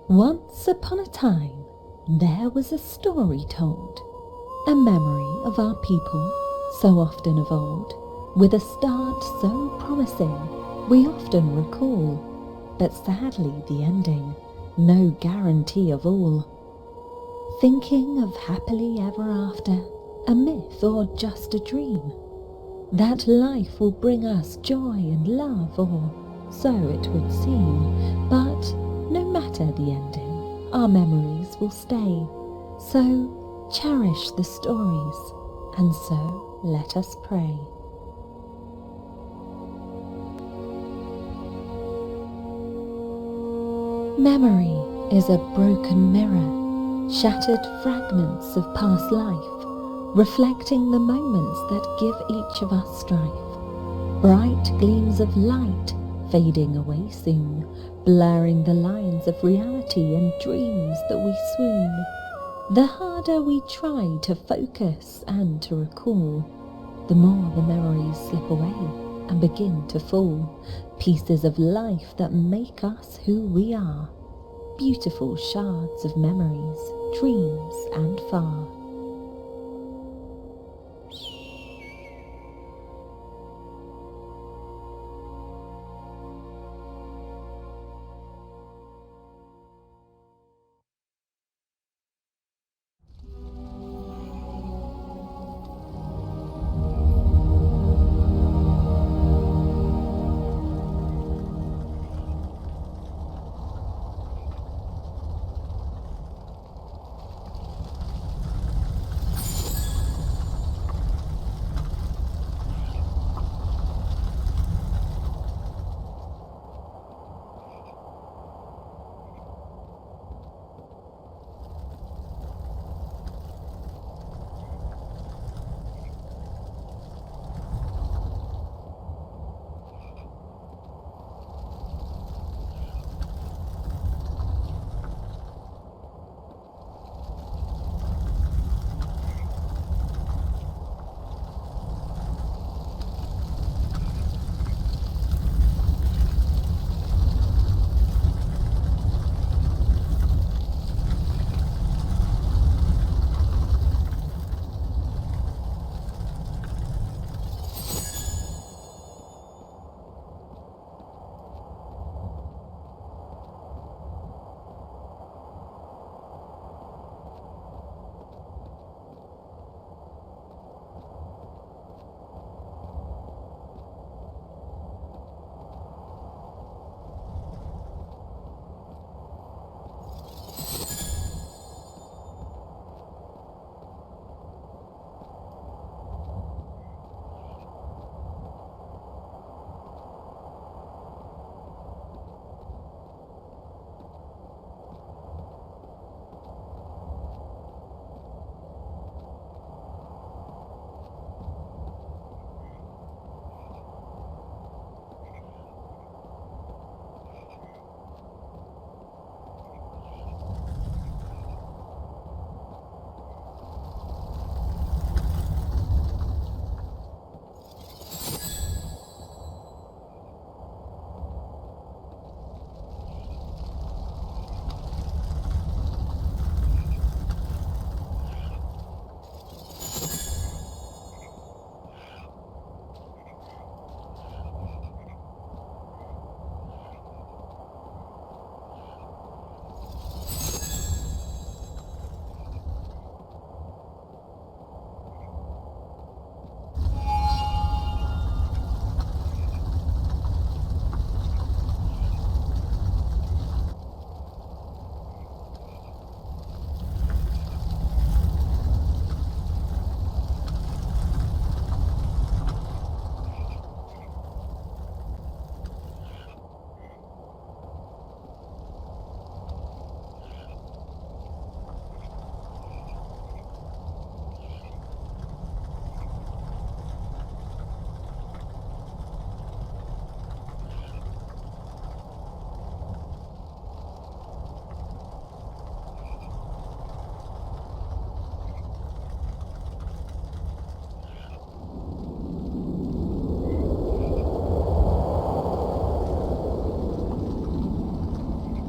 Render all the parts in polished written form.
Once upon a time, there was a story told, a memory of our people, so often of old, with a start so promising we often recall, but sadly the ending, no guarantee of all. Thinking of happily ever after, a myth or just a dream, that life will bring us joy and love, or so it would seem, but no matter the ending, our memories will stay. So cherish the stories, and so let us pray. Memory is a broken mirror, shattered fragments of past life, reflecting the moments that give each of us strife. Bright gleams of light fading away soon, blurring the lines of reality and dreams that we swoon. The harder we try to focus and to recall, the more the memories slip away and begin to fall. Pieces of life that make us who we are, beautiful shards of memories, dreams and far.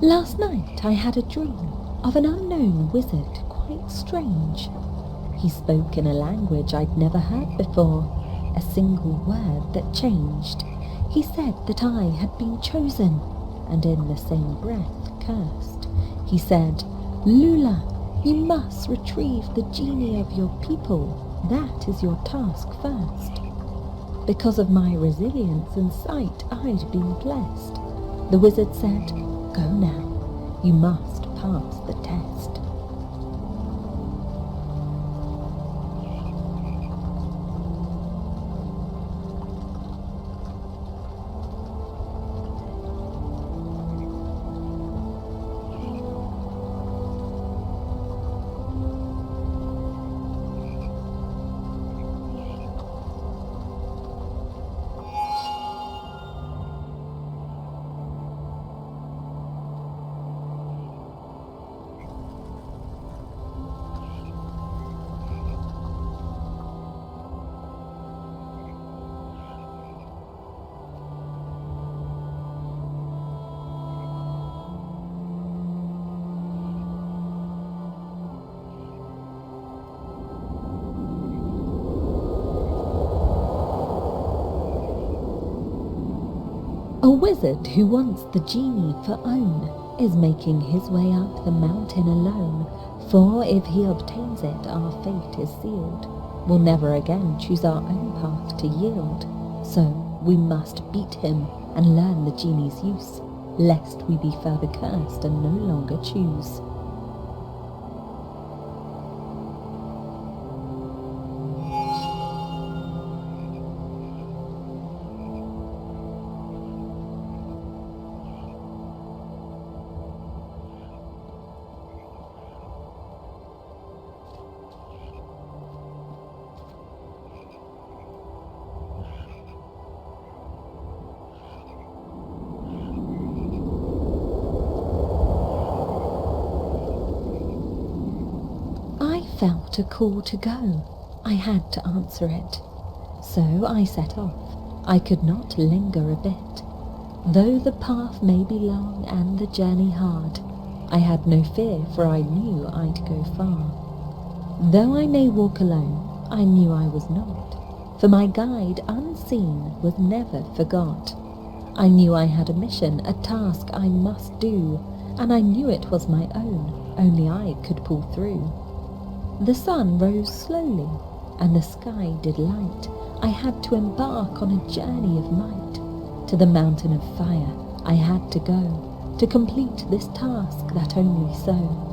Last night I had a dream of an unknown wizard, quite strange. He spoke in a language I'd never heard before, a single word that changed. He said that I had been chosen, and in the same breath cursed. He said, "Lula, you must retrieve the genie of your people. That is your task first." Because of my resilience and sight, I'd been blessed. The wizard said, "Go now, you must pass the test." A wizard who wants the genie for own is making his way up the mountain alone, for if he obtains it, our fate is sealed. We'll never again choose our own path to yield. So we must beat him and learn the genie's use, lest we be further cursed and no longer choose. I felt a call to go. I had to answer it. So I set off. I could not linger a bit. Though the path may be long and the journey hard, I had no fear, for I knew I'd go far. Though I may walk alone, I knew I was not, for my guide unseen was never forgot. I knew I had a mission, a task I must do, and I knew it was my own, only I could pull through. The sun rose slowly, and the sky did light. I had to embark on a journey of might. To the mountain of fire I had to go, to complete this task that only so.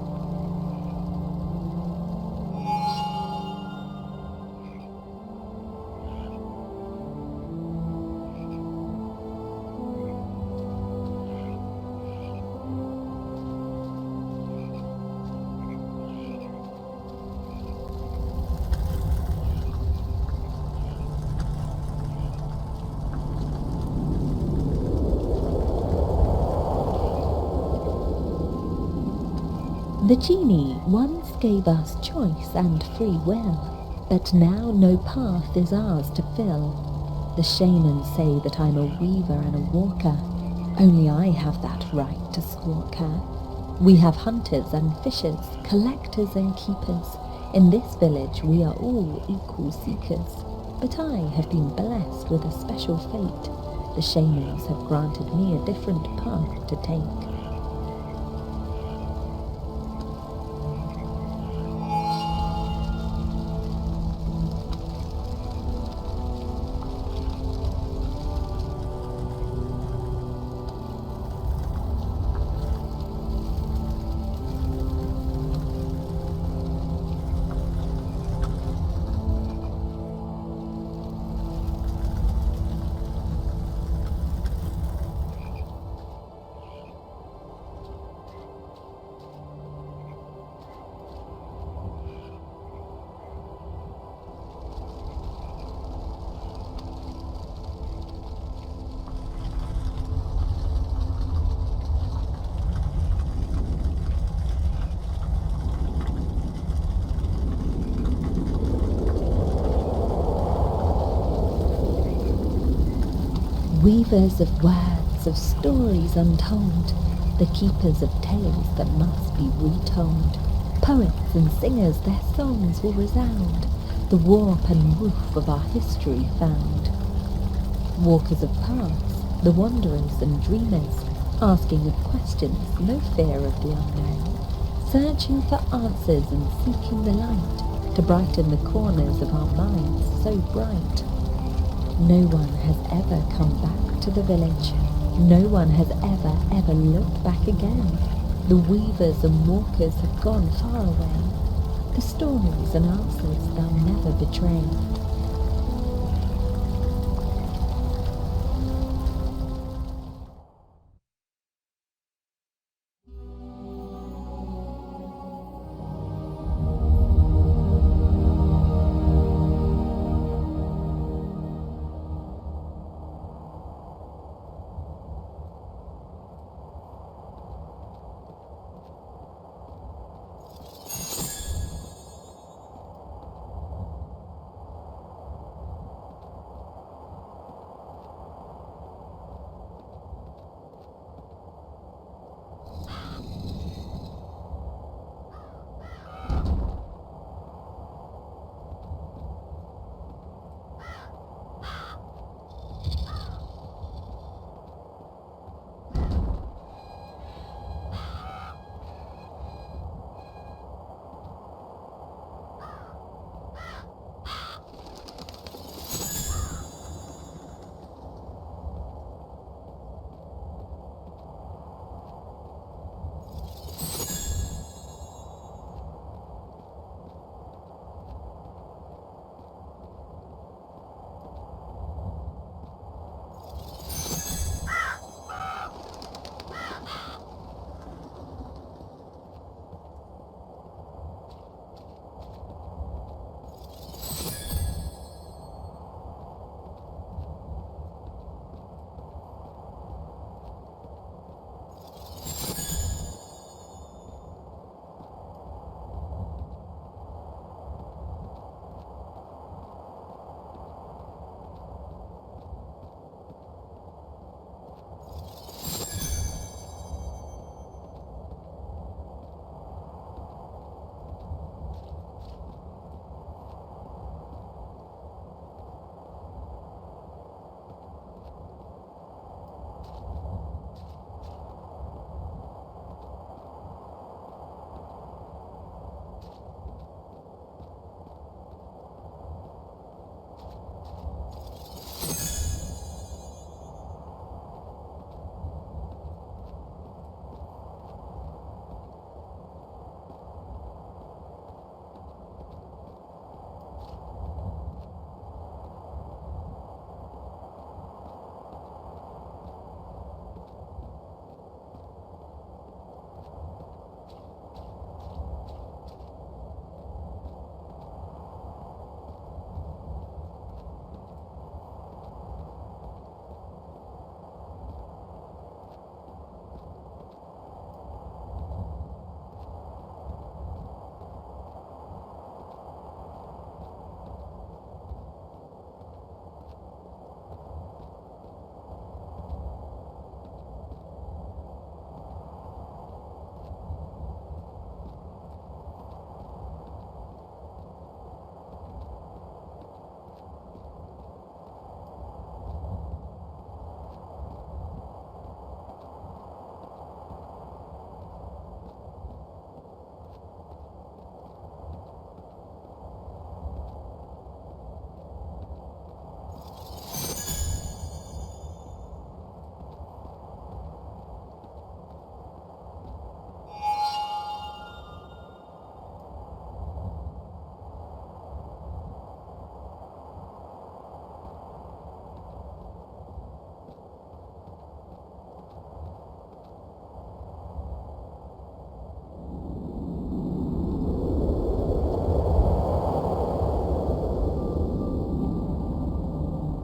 The genie once gave us choice and free will, but now no path is ours to fill. The shamans say that I'm a weaver and a walker, only I have that right to squawk her. We have hunters and fishers, collectors and keepers. In this village we are all equal seekers, but I have been blessed with a special fate. The shamans have granted me a different path to take. Weavers of words, of stories untold, the keepers of tales that must be retold. Poets and singers, their songs will resound, the warp and woof of our history found. Walkers of paths, the wanderers and dreamers, asking of questions, no fear of the unknown, searching for answers and seeking the light to brighten the corners of our minds so bright. No one has ever come back to the village. No one has ever looked back again. The weavers and walkers have gone far away. The stories and answers they'll never betray.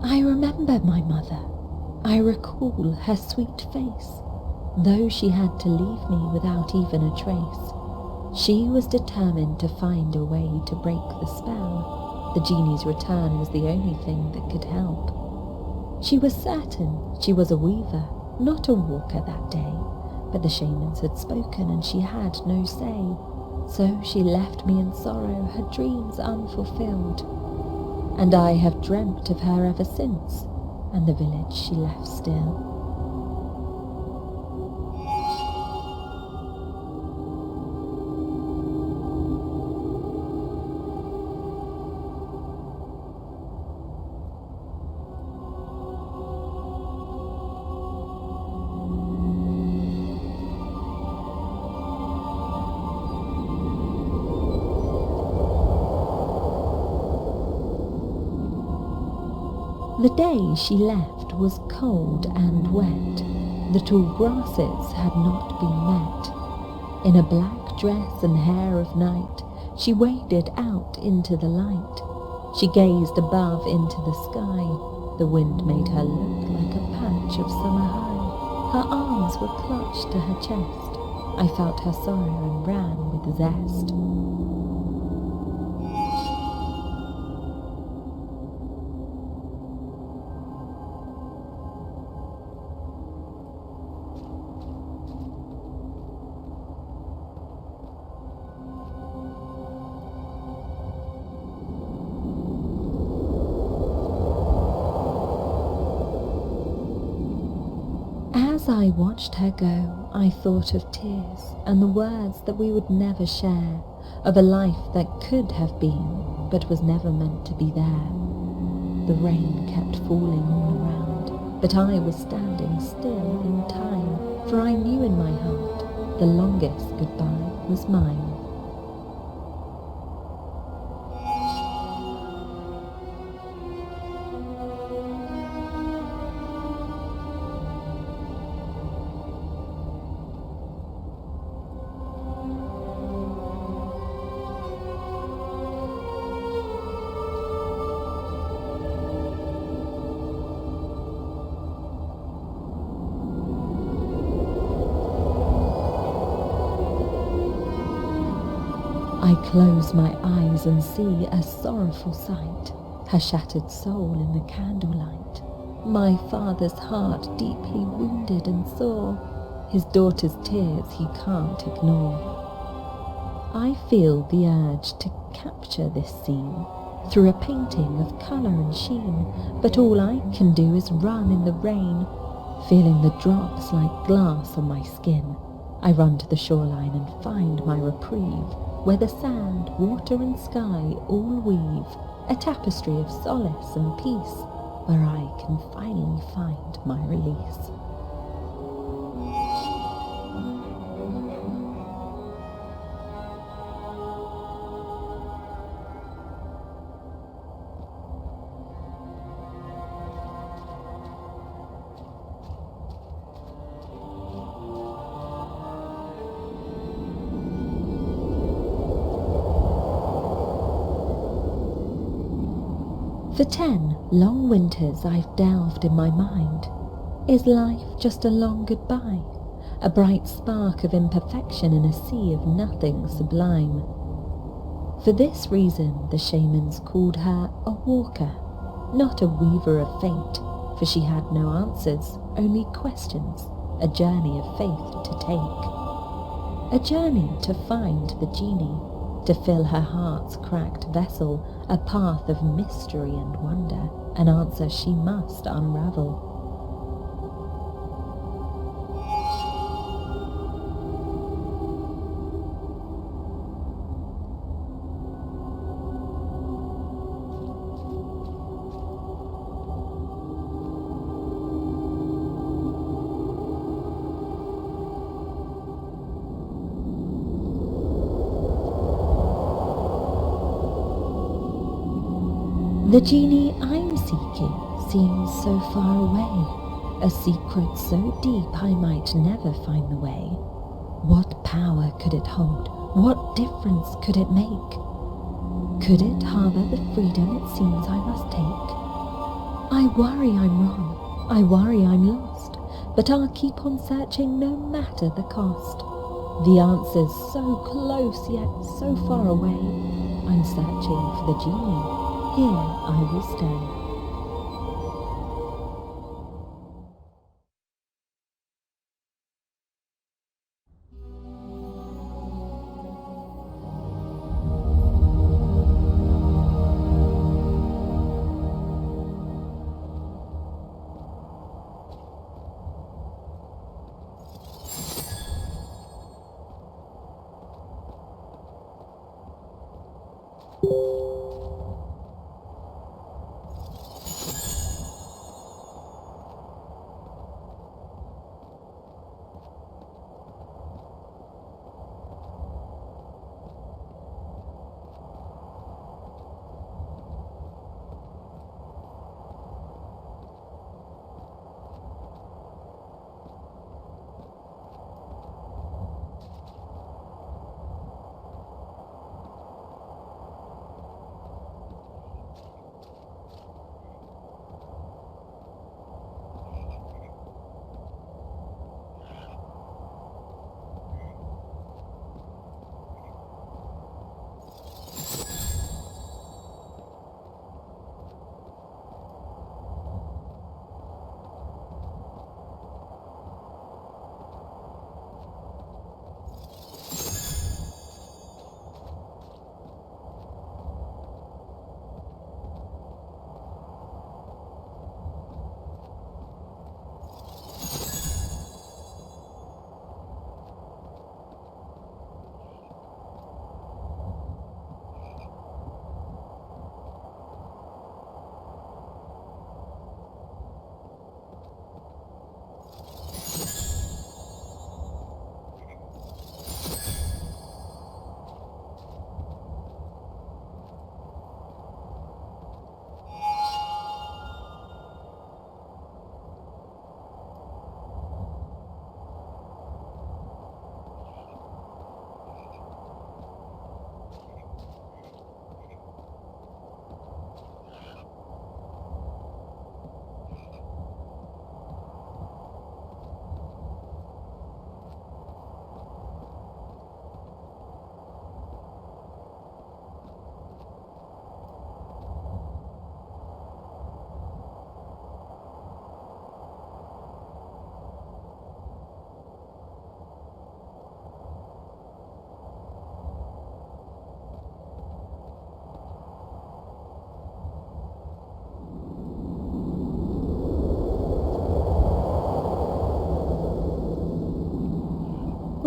I remember my mother. I recall her sweet face, though she had to leave me without even a trace. She was determined to find a way to break the spell. The genie's return was the only thing that could help. She was certain she was a weaver, not a walker that day, But the shamans had spoken and she had no say, so she left me in sorrow, her dreams unfulfilled. And I have dreamt of her ever since, and the village she left still. The day she left was cold and wet. The tall grasses had not been met. In a black dress and hair of night, she waded out into the light. She gazed above into the sky. The wind made her look like a patch of summer high. Her arms were clutched to her chest. I felt her sorrow and ran with zest. As I watched her go, I thought of tears and the words that we would never share, of a life that could have been, but was never meant to be there. The rain kept falling all around, but I was standing still in time, for I knew in my heart the longest goodbye was mine. I close my eyes and see a sorrowful sight, her shattered soul in the candlelight. My father's heart deeply wounded and sore, his daughter's tears he can't ignore. I feel the urge to capture this scene through a painting of colour and sheen, but all I can do is run in the rain, feeling the drops like glass on my skin. I run to the shoreline and find my reprieve, where the sand, water and sky all weave a tapestry of solace and peace, where I can finally find my release. For 10 long winters I've delved in my mind. Is life just a long goodbye? A bright spark of imperfection in a sea of nothing sublime? For this reason the shamans called her a walker, not a weaver of fate, for she had no answers, only questions, a journey of faith to take. A journey to find the genie, to fill her heart's cracked vessel, a path of mystery and wonder, an answer she must unravel. The genie I'm seeking seems so far away, a secret so deep I might never find the way. What power could it hold? What difference could it make? Could it harbour the freedom it seems I must take? I worry I'm wrong, I worry I'm lost, but I'll keep on searching no matter the cost. The answer's so close yet so far away, I'm searching for the genie. Here I will stay.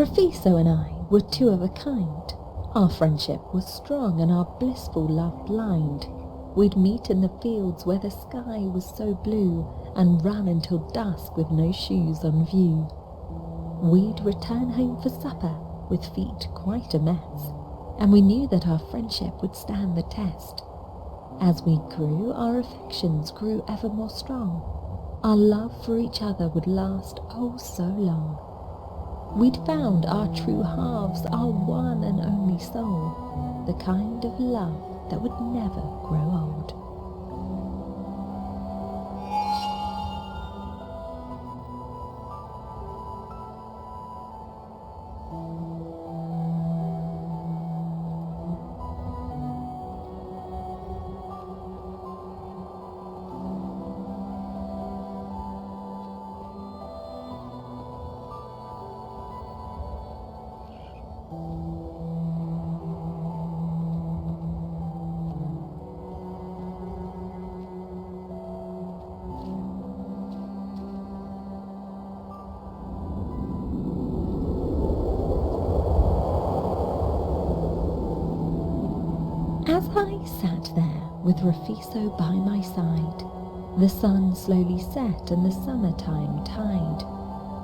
Rafiso and I were two of a kind. Our friendship was strong and our blissful love blind. We'd meet in the fields where the sky was so blue and run until dusk with no shoes on view. We'd return home for supper with feet quite a mess, and we knew that our friendship would stand the test. As we grew, our affections grew ever more strong. Our love for each other would last oh so long. We'd found our true halves, our one and only soul, the kind of love that would never grow old. As I sat there with Rafiso by my side, the sun slowly set and the summertime tide,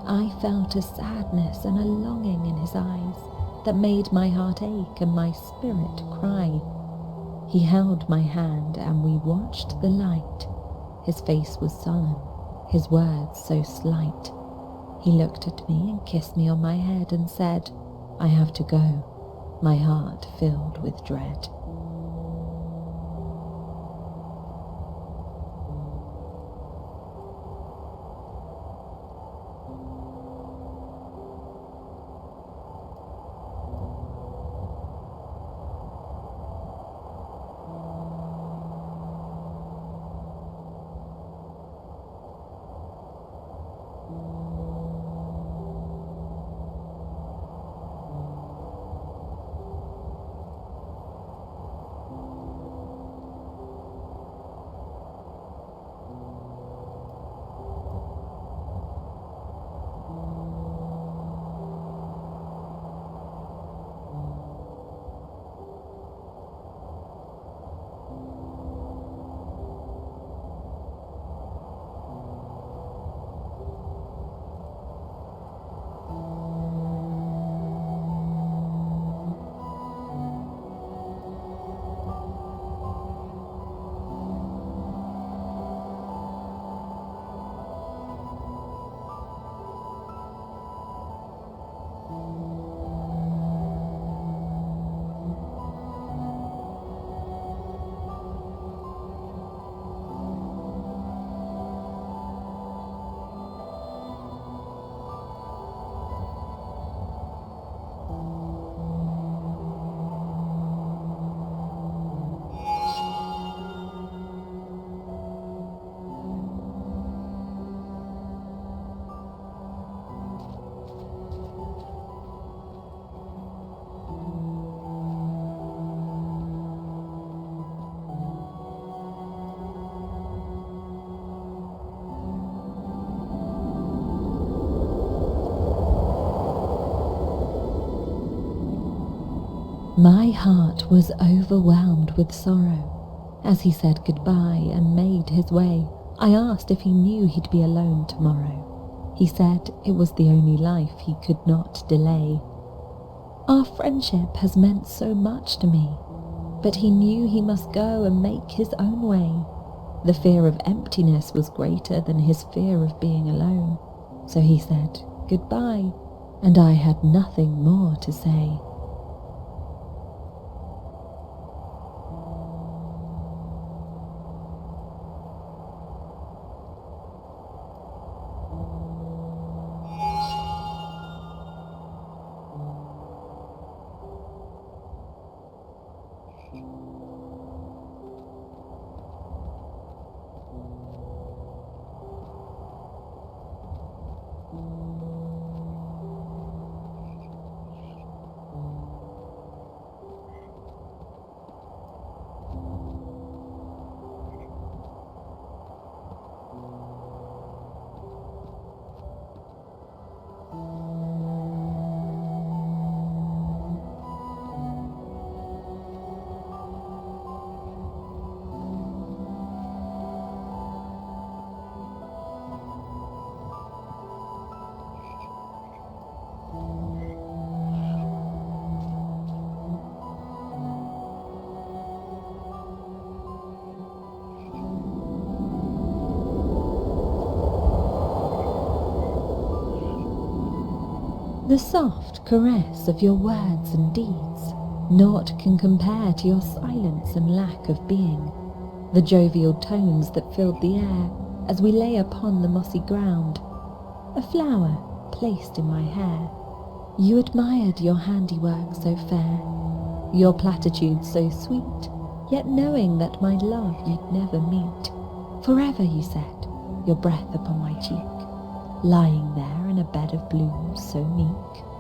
I felt a sadness and a longing in his eyes that made my heart ache and my spirit cry. He held my hand and we watched the light. His face was solemn, his words so slight. He looked at me and kissed me on my head and said, "I have to go," my heart filled with dread. My heart was overwhelmed with sorrow. As he said goodbye and made his way, I asked if he knew he'd be alone tomorrow. He said it was the only life he could not delay. Our friendship has meant so much to me, but he knew he must go and make his own way. The fear of emptiness was greater than his fear of being alone. So he said goodbye, and I had nothing more to say. The soft caress of your words and deeds, naught can compare to your silence and lack of being. The jovial tones that filled the air as we lay upon the mossy ground, a flower placed in my hair. You admired your handiwork so fair, your platitudes so sweet, yet knowing that my love you'd never meet. Forever, you said, your breath upon my cheek, lying there in a bed of blooms so meek.